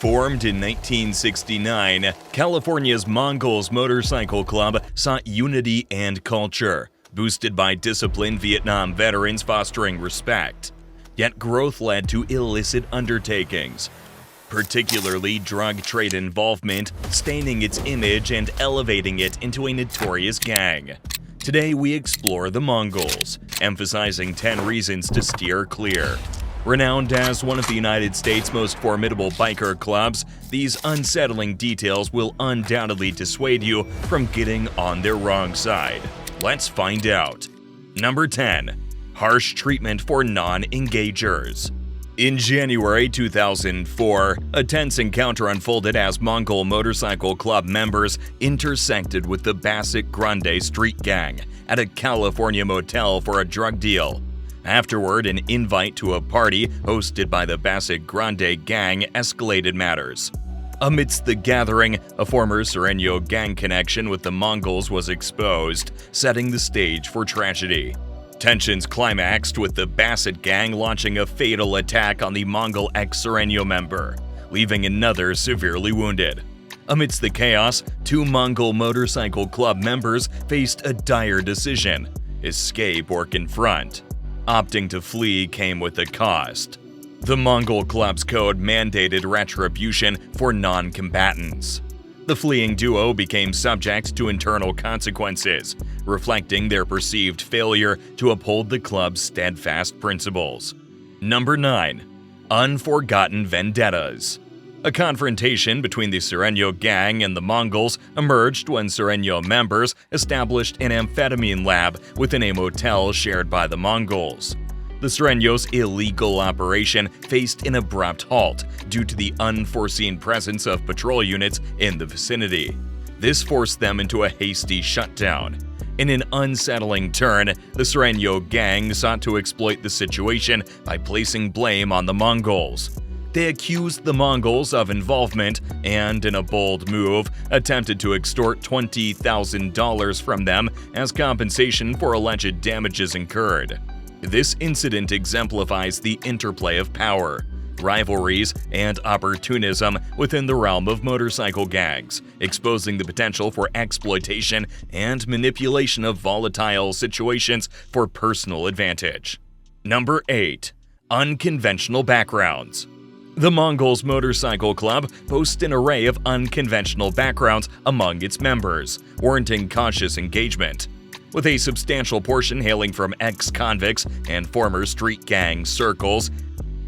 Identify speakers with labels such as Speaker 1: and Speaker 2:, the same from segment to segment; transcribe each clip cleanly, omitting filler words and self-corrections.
Speaker 1: Formed in 1969, California's Mongols Motorcycle Club sought unity and culture, boosted by disciplined Vietnam veterans fostering respect. Yet growth led to illicit undertakings, particularly drug trade involvement, staining its image and elevating it into a notorious gang. Today we explore the Mongols, emphasizing 10 reasons to steer clear. Renowned as one of the United States' most formidable biker clubs, these unsettling details will undoubtedly dissuade you from getting on their wrong side. Let's find out. Number 10. Harsh treatment for non-engagers. In January 2004, a tense encounter unfolded as Mongol Motorcycle Club members intersected with the Bassett Grande street gang at a California motel for a drug deal. Afterward, an invite to a party hosted by the Bassett Grande gang escalated matters. Amidst the gathering, a former Sureño gang connection with the Mongols was exposed, setting the stage for tragedy. Tensions climaxed with the Bassett gang launching a fatal attack on the Mongol ex-Sureño member, leaving another severely wounded. Amidst the chaos, 2 Mongol Motorcycle Club members faced a dire decision: escape or confront. Opting to flee came with a cost. The Mongol Club's code mandated retribution for non-combatants. The fleeing duo became subject to internal consequences, reflecting their perceived failure to uphold the club's steadfast principles. Number 9. Unforgotten vendettas. A confrontation between the Sureño gang and the Mongols emerged when Sureño members established an amphetamine lab within a motel shared by the Mongols. The Sureños' illegal operation faced an abrupt halt due to the unforeseen presence of patrol units in the vicinity. This forced them into a hasty shutdown. In an unsettling turn, the Sureño gang sought to exploit the situation by placing blame on the Mongols. They accused the Mongols of involvement and, in a bold move, attempted to extort $20,000 from them as compensation for alleged damages incurred. This incident exemplifies the interplay of power, rivalries, and opportunism within the realm of motorcycle gangs, exposing the potential for exploitation and manipulation of volatile situations for personal advantage. Number 8. Unconventional backgrounds. The Mongols Motorcycle Club boasts an array of unconventional backgrounds among its members, warranting cautious engagement. With a substantial portion hailing from ex-convicts and former street gang circles,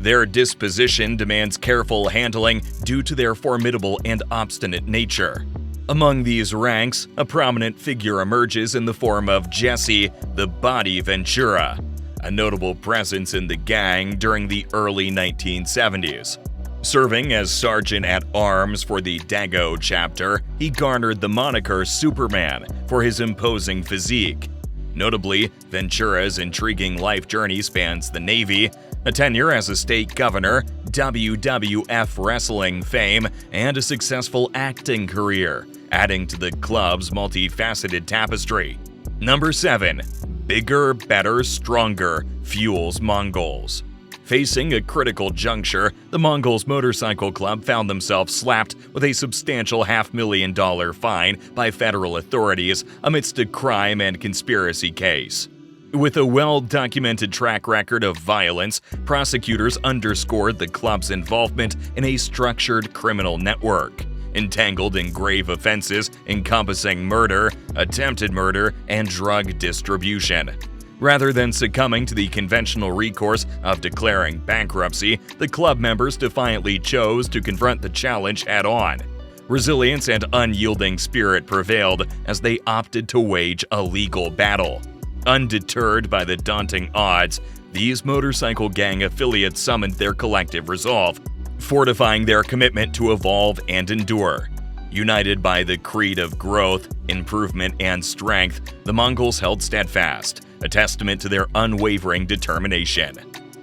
Speaker 1: their disposition demands careful handling due to their formidable and obstinate nature. Among these ranks, a prominent figure emerges in the form of Jesse "the Body" Ventura, a notable presence in the gang during the early 1970s. Serving as Sergeant-at-Arms for the Dago chapter, he garnered the moniker Superman for his imposing physique. Notably, Ventura's intriguing life journey spans the Navy, a tenure as a state governor, WWF wrestling fame, and a successful acting career, adding to the club's multifaceted tapestry. Number 7. Bigger, better, stronger fuels Mongols. Facing a critical juncture, the Mongols Motorcycle Club found themselves slapped with a substantial $500,000 fine by federal authorities amidst a crime and conspiracy case. With a well-documented track record of violence, prosecutors underscored the club's involvement in a structured criminal network, entangled in grave offenses encompassing murder, attempted murder, and drug distribution. Rather than succumbing to the conventional recourse of declaring bankruptcy, the club members defiantly chose to confront the challenge head-on. Resilience and unyielding spirit prevailed as they opted to wage a legal battle. Undeterred by the daunting odds, these motorcycle gang affiliates summoned their collective resolve, fortifying their commitment to evolve and endure. United by the creed of growth, improvement, and strength, the Mongols held steadfast, a testament to their unwavering determination.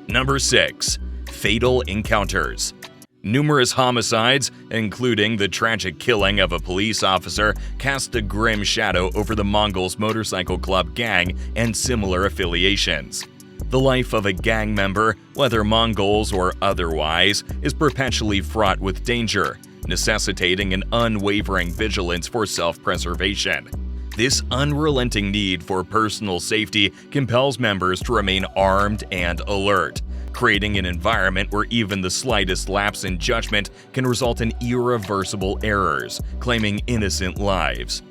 Speaker 1: Number 6. Fatal encounters. Numerous homicides, including the tragic killing of a police officer, cast a grim shadow over the Mongols Motorcycle Club gang and similar affiliations. The life of a gang member, whether Mongols or otherwise, is perpetually fraught with danger, necessitating an unwavering vigilance for self-preservation. This unrelenting need for personal safety compels members to remain armed and alert, creating an environment where even the slightest lapse in judgment can result in irreversible errors, claiming innocent lives.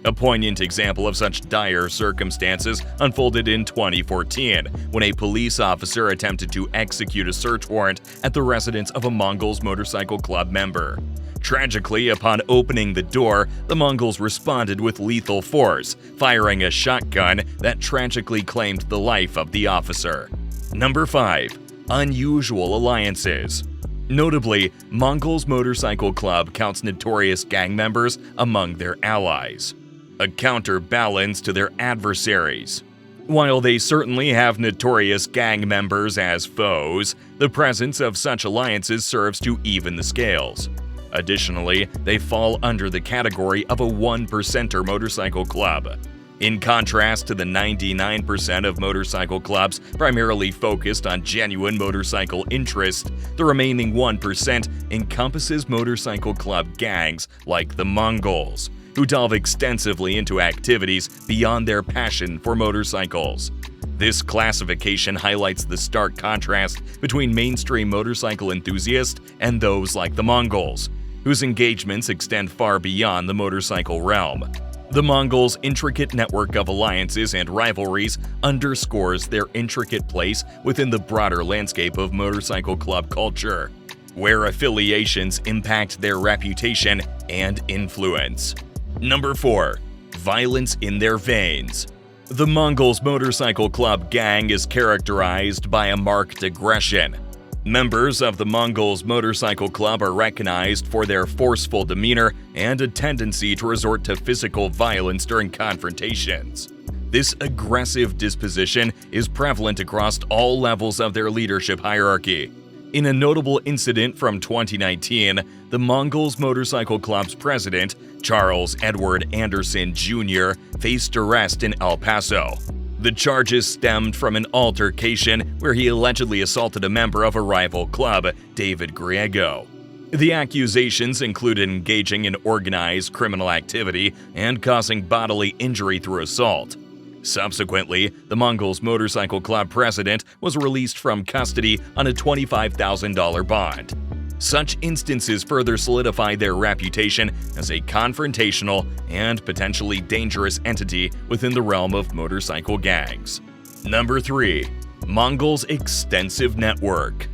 Speaker 1: A poignant example of such dire circumstances unfolded in 2014, when a police officer attempted to execute a search warrant at the residence of a Mongols Motorcycle Club member. Tragically, upon opening the door, the Mongols responded with lethal force, firing a shotgun that tragically claimed the life of the officer. Number 5. Unusual alliances. Notably, Mongols Motorcycle Club counts notorious gang members among their allies, a counterbalance to their adversaries. While they certainly have notorious gang members as foes, the presence of such alliances serves to even the scales. Additionally, they fall under the category of a one-percenter motorcycle club. In contrast to the 99% of motorcycle clubs primarily focused on genuine motorcycle interest, the remaining 1% encompasses motorcycle club gangs like the Mongols, who delve extensively into activities beyond their passion for motorcycles. This classification highlights the stark contrast between mainstream motorcycle enthusiasts and those like the Mongols, whose engagements extend far beyond the motorcycle realm. The Mongols' intricate network of alliances and rivalries underscores their intricate place within the broader landscape of motorcycle club culture, where affiliations impact their reputation and influence. Number 4. Violence in their veins. The Mongols Motorcycle Club gang is characterized by a marked aggression. Members of the Mongols Motorcycle Club are recognized for their forceful demeanor and a tendency to resort to physical violence during confrontations. This aggressive disposition is prevalent across all levels of their leadership hierarchy. In a notable incident from 2019, the Mongols Motorcycle Club's president, Charles Edward Anderson Jr., faced arrest in El Paso. The charges stemmed from an altercation where he allegedly assaulted a member of a rival club, David Griego. The accusations included engaging in organized criminal activity and causing bodily injury through assault. Subsequently, the Mongols Motorcycle Club president was released from custody on a $25,000 bond. Such instances further solidify their reputation as a confrontational and potentially dangerous entity within the realm of motorcycle gangs. Number 3. Mongols' extensive network.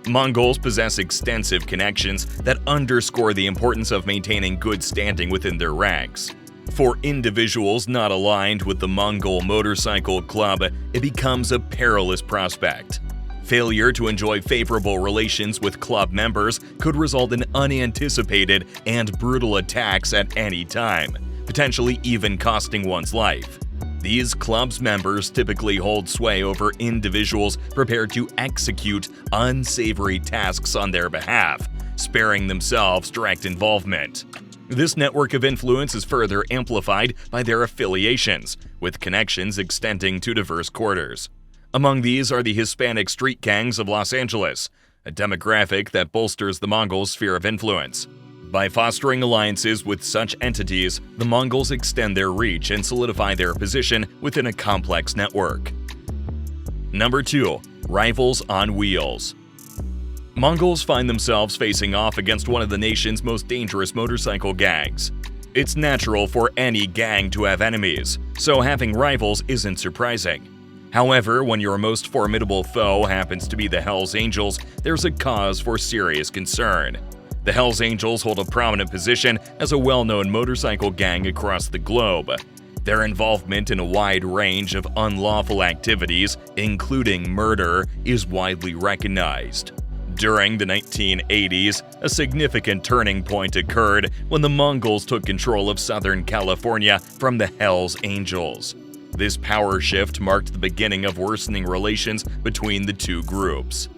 Speaker 1: Mongols possess extensive connections that underscore the importance of maintaining good standing within their ranks. For individuals not aligned with the Mongol Motorcycle Club, it becomes a perilous prospect. Failure to enjoy favorable relations with club members could result in unanticipated and brutal attacks at any time, potentially even costing one's life. These clubs' members typically hold sway over individuals prepared to execute unsavory tasks on their behalf, sparing themselves direct involvement. This network of influence is further amplified by their affiliations, with connections extending to diverse quarters. Among these are the Hispanic street gangs of Los Angeles, a demographic that bolsters the Mongols' sphere of influence. By fostering alliances with such entities, the Mongols extend their reach and solidify their position within a complex network. Number 2. Rivals on wheels. Mongols find themselves facing off against one of the nation's most dangerous motorcycle gangs. It's natural for any gang to have enemies, so having rivals isn't surprising. However, when your most formidable foe happens to be the Hells Angels, there's a cause for serious concern. The Hells Angels hold a prominent position as a well-known motorcycle gang across the globe. Their involvement in a wide range of unlawful activities, including murder, is widely recognized. During the 1980s, a significant turning point occurred when the Mongols took control of Southern California from the Hells Angels. This power shift marked the beginning of worsening relations between the two groups.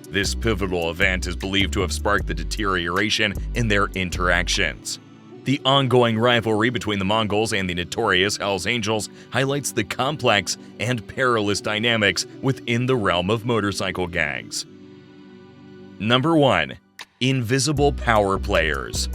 Speaker 1: This pivotal event is believed to have sparked the deterioration in their interactions. The ongoing rivalry between the Mongols and the notorious Hells Angels highlights the complex and perilous dynamics within the realm of motorcycle gangs. Number 1. Invisible power players.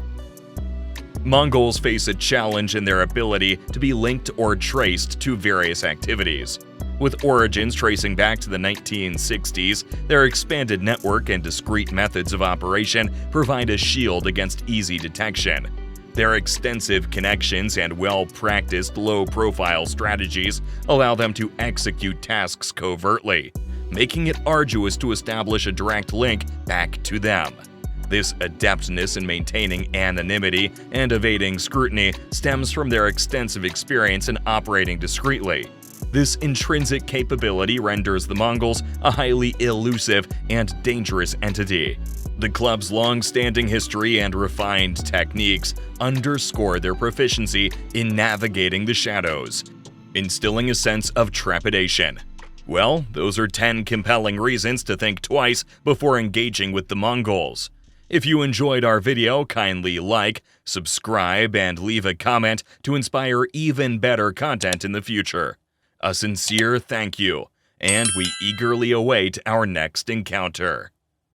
Speaker 1: Mongols face a challenge in their ability to be linked or traced to various activities. With origins tracing back to the 1960s, their expanded network and discrete methods of operation provide a shield against easy detection. Their extensive connections and well-practiced low-profile strategies allow them to execute tasks covertly, making it arduous to establish a direct link back to them. This adeptness in maintaining anonymity and evading scrutiny stems from their extensive experience in operating discreetly. This intrinsic capability renders the Mongols a highly elusive and dangerous entity. The club's long-standing history and refined techniques underscore their proficiency in navigating the shadows, instilling a sense of trepidation. Well, those are 10 compelling reasons to think twice before engaging with the Mongols. If you enjoyed our video, kindly like, subscribe, and leave a comment to inspire even better content in the future. A sincere thank you, and we eagerly await our next encounter.